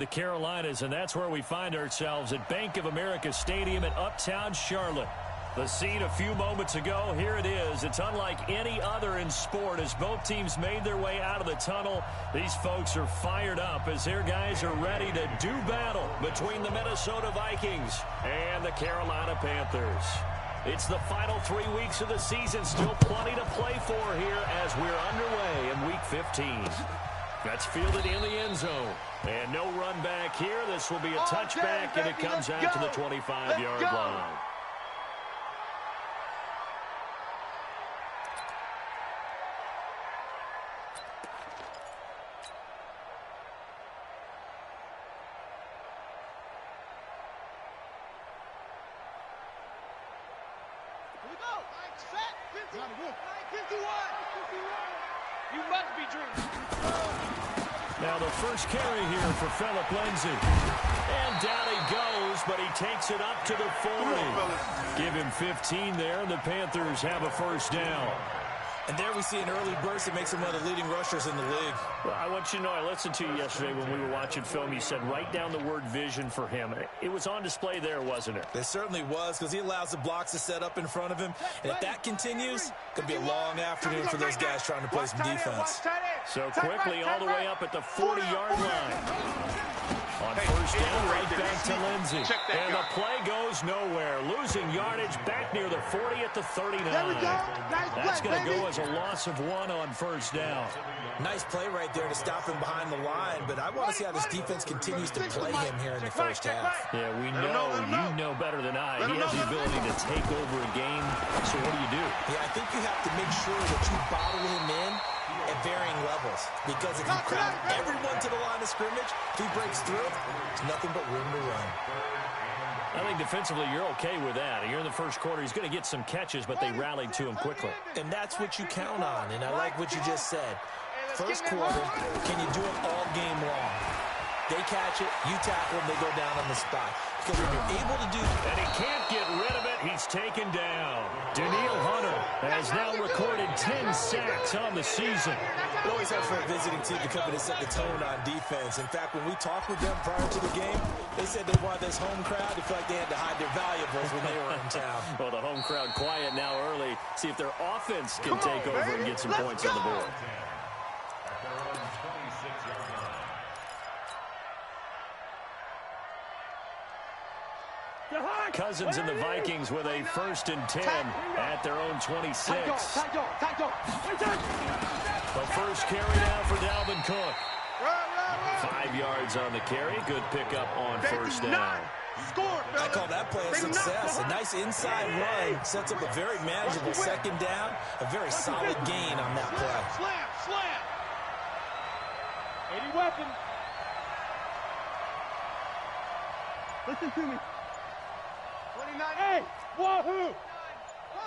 The Carolinas, and that's where we find ourselves at Bank of America Stadium in Uptown Charlotte. The scene a few moments ago, here it is. It's unlike any other in sport as both teams made their way out of the tunnel. These folks are fired up as their guys are ready to do battle between the Minnesota Vikings and the Carolina Panthers. It's the final 3 weeks of the season, still plenty to play for here as we're underway in Week 15. That's fielded in the end zone. And no run back here. This will be a touchback, and it comes out to the 25-yard line. Here we go. Set. 51. You must be dreaming. Now the first carry here for Phillip Lindsay. And down he goes, but he takes it up to the 40. Give him 15 there, and the Panthers have a first down. And there we see an early burst that makes him one of the leading rushers in the league. Well, I want you to know, I listened to you yesterday when we were watching film. You said write down the word vision for him. It was on display there, wasn't it? It certainly was, because he allows the blocks to set up in front of him. And if that continues, it could be a long afternoon for those guys trying to play some defense. So quickly all the way up at the 40-yard line. On first down, right back to Lindsay. And the play goes nowhere. Losing yardage back near the 40 at the 39. That's going to go as a loss of 1 on first down. Nice play right there to stop him behind the line, but I want to see how this defense continues to play him here in the first half. Yeah, we know. You know better than I. He has the ability to take over a game. So what do? Yeah, I think you have to make sure that you bottle him in at varying levels, because if you crowd everyone to the line of scrimmage, if he breaks through, there's nothing but room to run. I think defensively you're okay with that. Here in the first quarter, he's going to get some catches, but they rallied to him quickly. And that's what you count on, and I like what you just said. First quarter, can you do it all game long? They catch it, you tackle them, they go down on the spot. Because when you're able to do that. And he can't get rid of it, he's taken down. Daniil Hunter has now recorded 10 sacks on the season. It always helps for a visiting team to come in and set the tone on defense. In fact, when we talked with them prior to the game, they said they wanted this home crowd to feel like they had to hide their valuables when they were in town. Well, the home crowd quiet now early. See if their offense can take over and get some points on the board. Cousins and the Vikings with a 1st and 10 at their own 26. The first carry now for Dalvin Cook. 5 yards on the carry. Good pickup on first down. I call that play a success. A nice inside run sets up a very manageable second down. A very solid gain on that play. Slam. 80 weapon. Listen to me. 29. Hey! Wahoo!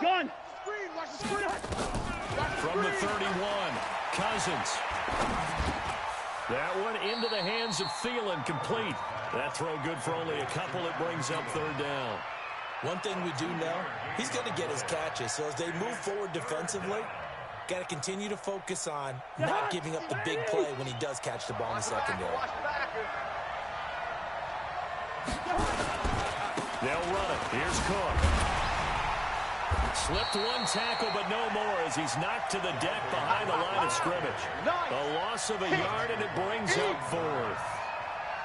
Gun! Screen! Watch the screen! From the 31, Cousins. That one into the hands of Thielen, complete. That throw good for only a couple. It brings up 3rd down. One thing we do know, he's going to get his catches. So as they move forward defensively, got to continue to focus on not giving up the big play when he does catch the ball in the secondary. They'll run it. Here's Cook. Slipped one tackle, but no more as he's knocked to the deck behind the line of scrimmage. A loss of a yard, and it brings up 4th.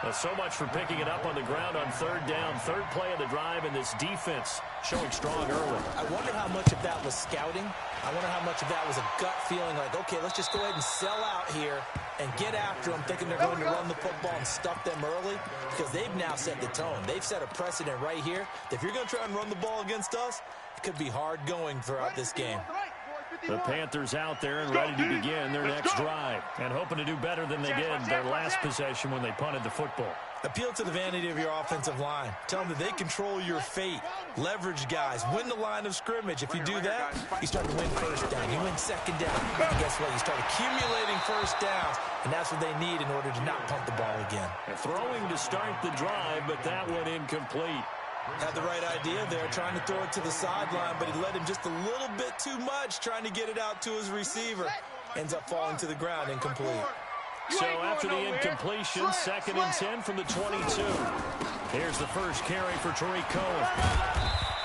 Well, so much for picking it up on the ground on 3rd down. 3rd play of the drive, and this defense showing strong early. I wonder how much of that was scouting. I wonder how much of that was a gut feeling like, okay, let's just go ahead and sell out here and get after them, thinking they're going to run the football and stuff them early, because they've now set the tone. They've set a precedent right here. If you're going to try and run the ball against us, it could be hard going throughout this game. The Panthers out there and ready to begin their next drive, and hoping to do better than they did their last possession when they punted the football. Appeal to the vanity of your offensive line. Tell them that they control your fate. Leverage guys. Win the line of scrimmage. If you do that, you start to win first down. You win second down. And guess what? You start accumulating first downs, and that's what they need in order to not punt the ball again. Throwing to start the drive, but that one incomplete. Had the right idea there, trying to throw it to the sideline, but he led him just a little bit too much, trying to get it out to his receiver. Ends up falling to the ground, incomplete. So after the incompletion, 2nd and 10 from the 22. Here's the first carry for Tariq Cohen.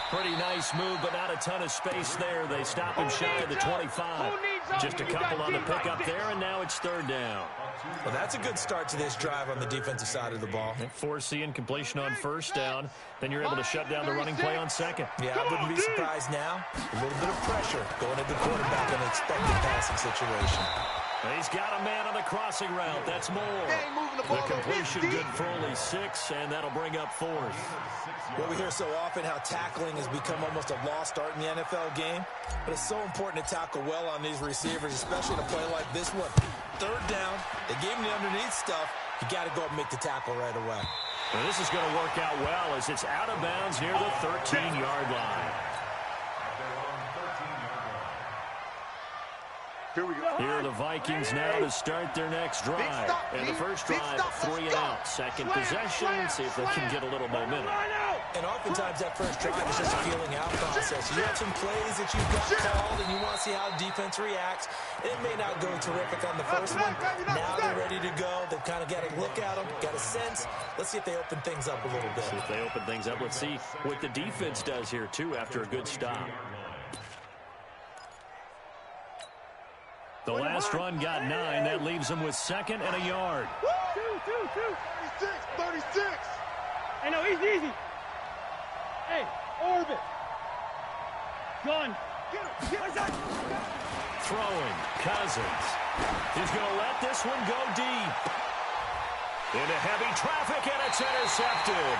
Pretty nice move, but not a ton of space there. They stop him shy of the 25. Just a couple on the pickup there, and now it's 3rd down. Well, that's a good start to this drive on the defensive side of the ball. Force the incompletion on 1st down. Then you're able to shut down the running play on 2nd. Yeah, I wouldn't be surprised now. A little bit of pressure going at the quarterback in an expected passing situation. He's got a man on the crossing route. That's more. The completion good for only 6, and that'll bring up 4th. Well, we hear so often how tackling has become almost a lost art in the NFL game, but it's so important to tackle well on these receivers, especially in a play like this one. 3rd down, they gave him the underneath stuff. You got to go up and make the tackle right away. Well, this is going to work out well as it's out of bounds near the 13-yard line. Here we go. Here are the Vikings now to start their next drive. And the first drive, 3 and out. Second possession, see if they can get a little momentum. And oftentimes that first drive is just a feeling out process. You have some plays that you've got called, and you want to see how defense reacts. It may not go terrific on the first one. Now they're ready to go. They've kind of got to look at them, got a sense. Let's see if they open things up a little bit. See if they open things up. Let's see what the defense does here, too, after a good stop. The last run got 9. That leaves them with 2nd and a yard. 36. Hey, no, easy. Hey, orbit. Gun. Throwing, Cousins. He's going to let this one go deep. Into heavy traffic, and it's intercepted.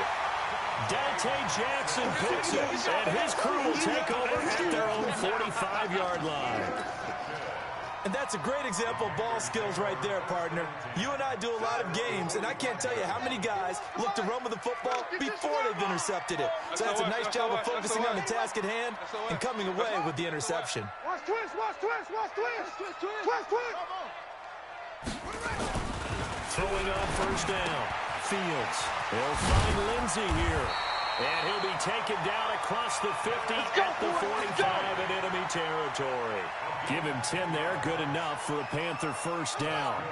Dante Jackson picks it, and his crew will take over at their own 45-yard line. And that's a great example of ball skills right there, partner. You and I do a lot of games, and I can't tell you how many guys look to run with the football before they've intercepted it. So that's a nice job of focusing on the task at hand and coming away with the interception. Watch twist. Throwing on first down. Fields. They'll find Lindsey here. And he'll be taken down across the 50 at the 45 in enemy territory. Give him 10 there. Good enough for a Panther first down.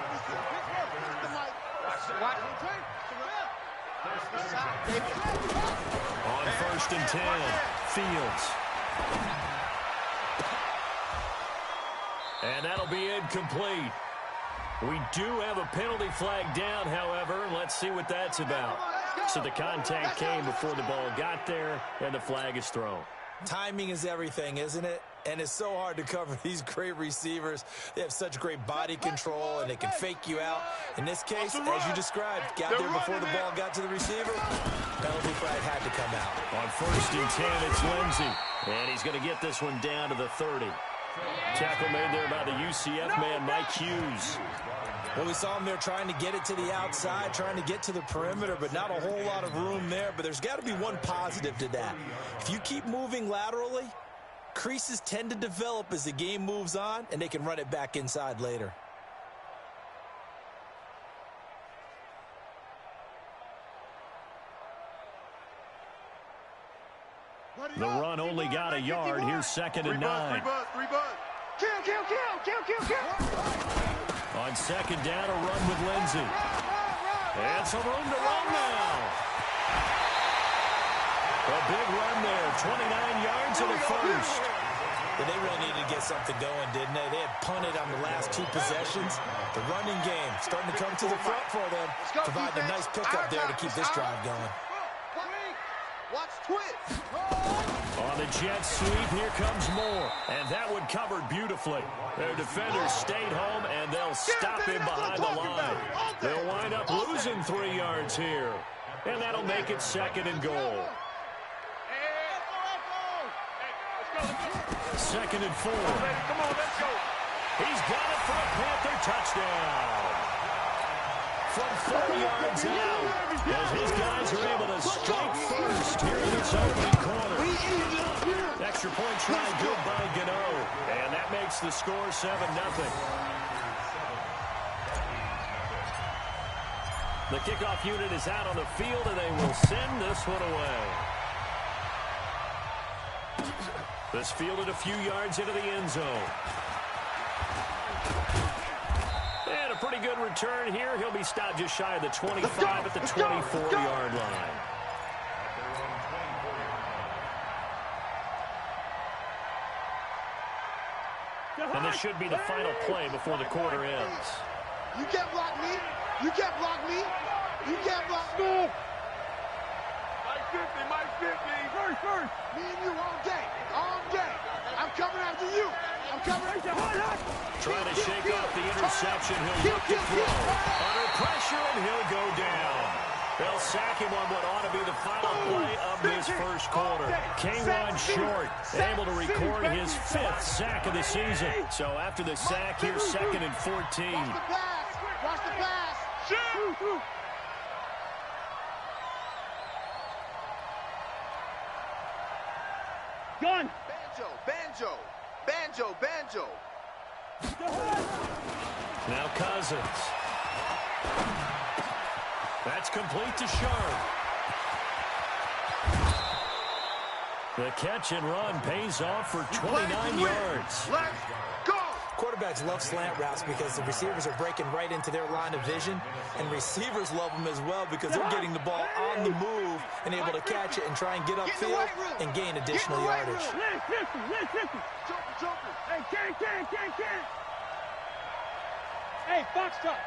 On 1st and 10, Fields. And that'll be incomplete. We do have a penalty flag down, however. Let's see what that's about. So the contact came before the ball got there, and the flag is thrown. Timing is everything, isn't it? And it's so hard to cover these great receivers. They have such great body control, and they can fake you out. In this case, as you described, got there before the ball got to the receiver. Penalty flag had to come out. On 1st and 10, it's Lindsey. And he's going to get this one down to the 30. Tackle made there by the UCF man, Mike Hughes. Well, we saw him there trying to get it to the outside, trying to get to the perimeter, but not a whole lot of room there. But there's got to be one positive to that. If you keep moving laterally, creases tend to develop as the game moves on, and they can run it back inside later. The run only got a yard. Here's 2nd and 9. Kill. On 2nd down, a run with Lindsey. And some room to run now. A big run there, 29 yards in the first. But they really needed to get something going, didn't they? They had punted on the last 2 possessions. The running game starting to come to the front for them. Provide a nice pickup there to keep this drive going. Watch twist. On the jet sweep, here comes more. And that one covered beautifully. Their defenders stayed home, and they'll stop him behind the line. They'll wind up losing 3 yards here. And that'll make it 2nd and goal. 2nd and 4. Come on, let's go. He's got it for a Panther touchdown. From 4 yards out, as his guys are able to strike first here in its opening quarter. Extra point try good by Gano, and that makes the score 7-0. The kickoff unit is out on the field, and they will send this one away. This fielded a few yards into the end zone. And a pretty good return here. He'll be stopped just shy of the 25 at the 24-yard line. And this should be the final play before the quarter ends. You can't block me. You can't block me. You can't block me. Mike 50. First. Me and you all day. All day. I'm coming after you. I'm coming after you. Trying to shake off the interception. He'll look to throw. Under pressure, and he'll go down. They'll sack him on what ought to be the final play of this first quarter. K1 Short able to record his 5th sack of the season. So after the sack, here's 2nd and 14. Watch the pass. Watch the pass. Shoot. Gun. Banjo. Now Cousins. That's complete to Sharp. The catch and run pays off for 29 yards. Let's go. Quarterbacks love slant routes because the receivers are breaking right into their line of vision, and receivers love them as well because they're getting the ball on the move and able to catch it and try and get upfield and gain additional yardage. Hey, can't. Hey, box truck.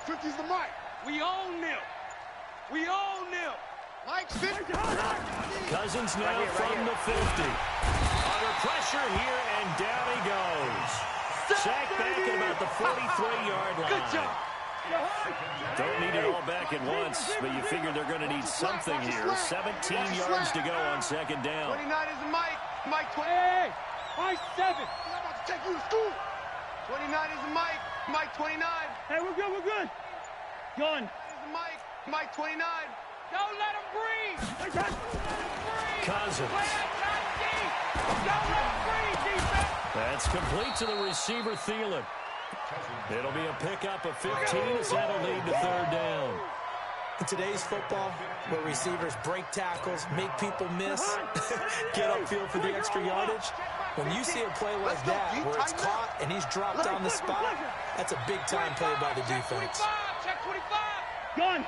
50's the mic. We own them. Mike's 50. Cousins now from the 50. Under pressure here, and down he goes. Sacked back at about the 43-yard line. Good job. Don't need it all back at once, but you figure they're going to need something here. 17 yards to go on 2nd down. 29 is the mic. Mike 20. Hey, Mike 7. I'm about to take you to school. 29 is the mic. Mike 29. Hey, we're good. Gun. Is the mic. Mike 29. Don't let him breathe. Cousins. Don't let him breathe, defense. That's complete to the receiver, Thielen. It'll be a pickup of 15 as that'll lead to 3rd down. In today's football, where receivers break tackles, make people miss, get upfield for the extra yardage, when you see a play like that where it's caught and he's dropped on the spot, that's a big-time play by the defense. Check 25. Gun. I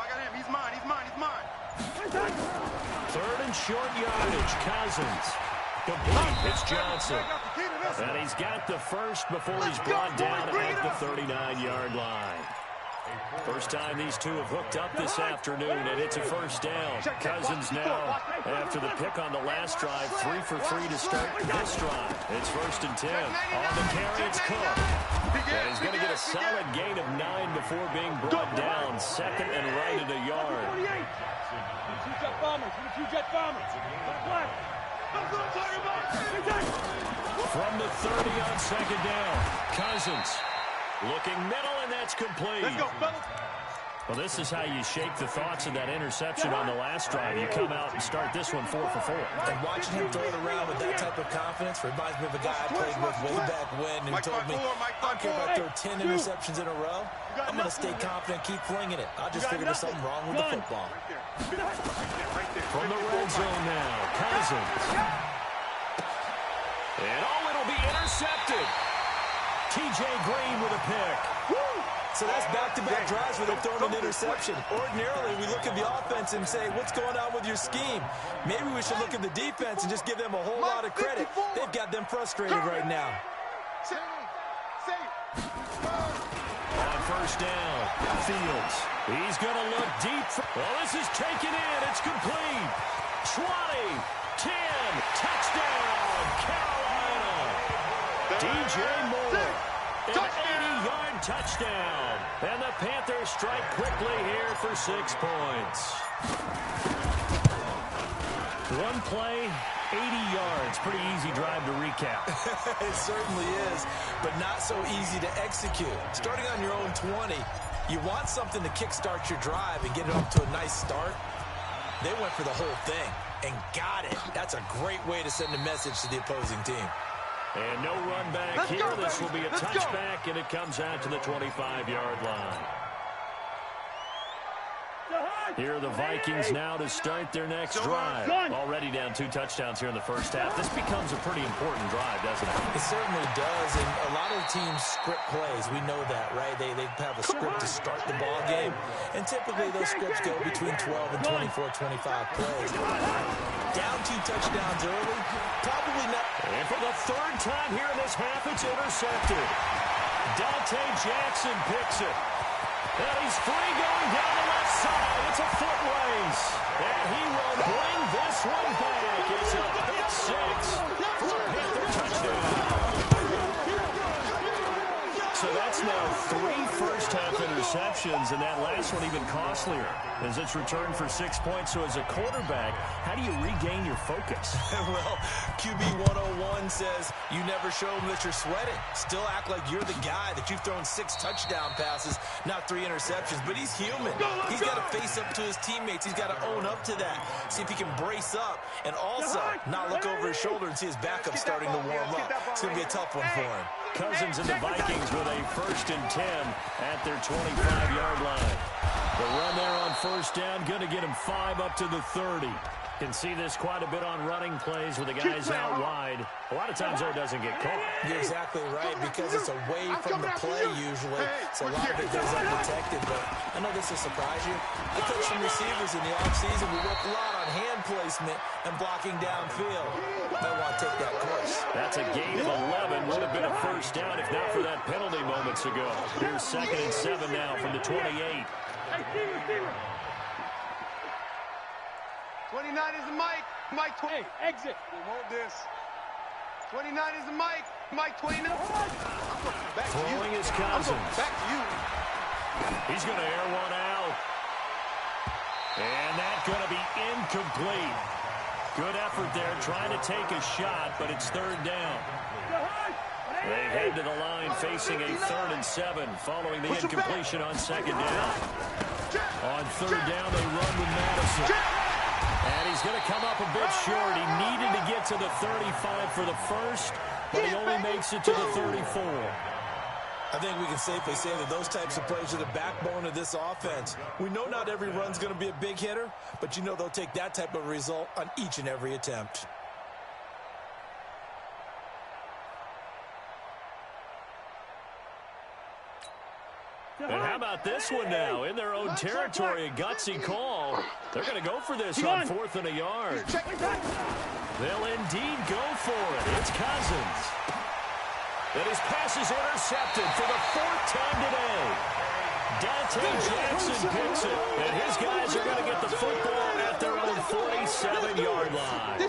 got him. He's mine. 3rd and short yardage. Cousins. Complete. It's Johnson. And he's got the first before he's brought down at the 39-yard line. First time these two have hooked up this afternoon, and it's a 1st down. Cousins now, after the pick on the last drive, 3 for 3 to start this drive. It's 1st and 10. On the carry, it's Cook. And he's going to get a solid gain of 9 before being brought down. 2nd and right at a yard. 2 jet bombers. From the 30 on 2nd down, Cousins looking middle, and that's complete. Let's go, fellas. Well, this is how you shake the thoughts of that interception on the last drive. You come out and start this one 4 for 4. And watching him throw it around with that type of confidence reminds me of a guy I played with way back when who told me, I don't care if I throw 10 interceptions in a row, I'm going to stay confident, keep flinging it. I just figured there's something wrong with the football. From the red zone now, Cousins. And it'll be intercepted. T.J. Green with a pick. So that's back-to-back drives where they've thrown an interception. Ordinarily, we look at the offense and say, what's going on with your scheme? Maybe we should look at the defense and just give them a whole lot of credit. They've got them frustrated right now. On 1st down, Fields. He's going to look deep. Well, this is taken in. It's complete. 20, 10, touchdown, Carolina. DJ Moore. An 80-yard touchdown. And the Panthers strike quickly here for 6 points. One play, 80 yards. Pretty easy drive to recap. It certainly is, but not so easy to execute. Starting on your own 20, you want something to kickstart your drive and get it off to a nice start. They went for the whole thing and got it. That's a great way to send a message to the opposing team. And no run back here. This will be a touchback, and it comes out to the 25-yard line. Here are the Vikings now to start their next drive. Already down 2 touchdowns here in the first half. This becomes a pretty important drive, doesn't it? It certainly does, and a lot of teams script plays. We know that, right? They have a script to start the ball game, and typically those scripts go between 12 and 24, 25 plays. Down 2 touchdowns early, probably not. And for the 3rd time here in this half, it's intercepted. Dante Jackson picks it. And he's free going down the left side. It's a foot race. And he will bring this one back. It's a pick 6 for a Panther touchdown. So that's now 3 first-half interceptions, and that last one even costlier as it's returned for 6 points. So as a quarterback, how do you regain your focus? Well, QB 101 says you never show them that you're sweating. Still act like you're the guy, that you've thrown 6 touchdown passes, not 3 interceptions. But he's human. He's got to face up to his teammates. He's got to own up to that. See if he can brace up and also not look over his shoulder and see his backup starting to warm up. It's going to be a tough one for him. Cousins and the Vikings with a 1st and 10 at their 25-yard line. The run there on 1st down, going to get him 5 up to the 30. Can see this quite a bit on running plays with the guys out wide. A lot of times, though, it doesn't get caught. You're exactly right, because it's away from the play usually. So a lot of it goes undetected, but I know this will surprise you. I coached some receivers in the offseason. We work a lot on hand placement and blocking downfield. Might want to take that course. That's a gain of 11. Would have been a 1st down if not for that penalty moments ago. Here's 2nd and 7 now from the 28. Hey, Steven. 29 is the Mike. Mike 20. Hey, exit. Hold this. 29 is the Mike. Mike 29. Back to you. Throwing his Cousins. Back to you. He's going to air one out. And that's going to be incomplete. Good effort there, trying to take a shot, but it's 3rd down. They head to the line facing a 3rd and 7 following the incompletion on 2nd down. On 3rd down, they run with Madison. And he's going to come up a bit short. He needed to get to the 35 for the 1st, but he only makes it to the 34. I think we can safely say that those types of plays are the backbone of this offense. We know not every run's going to be a big hitter, but you know they'll take that type of result on each and every attempt. And how about this one now? In their own territory, a gutsy call. They're going to go for this on 4th and a yard. They'll indeed go for it. It's Cousins. And his pass is intercepted for the 4th time today. Dante Jackson picks it. And his guys are going to get the football at their own 47-yard line.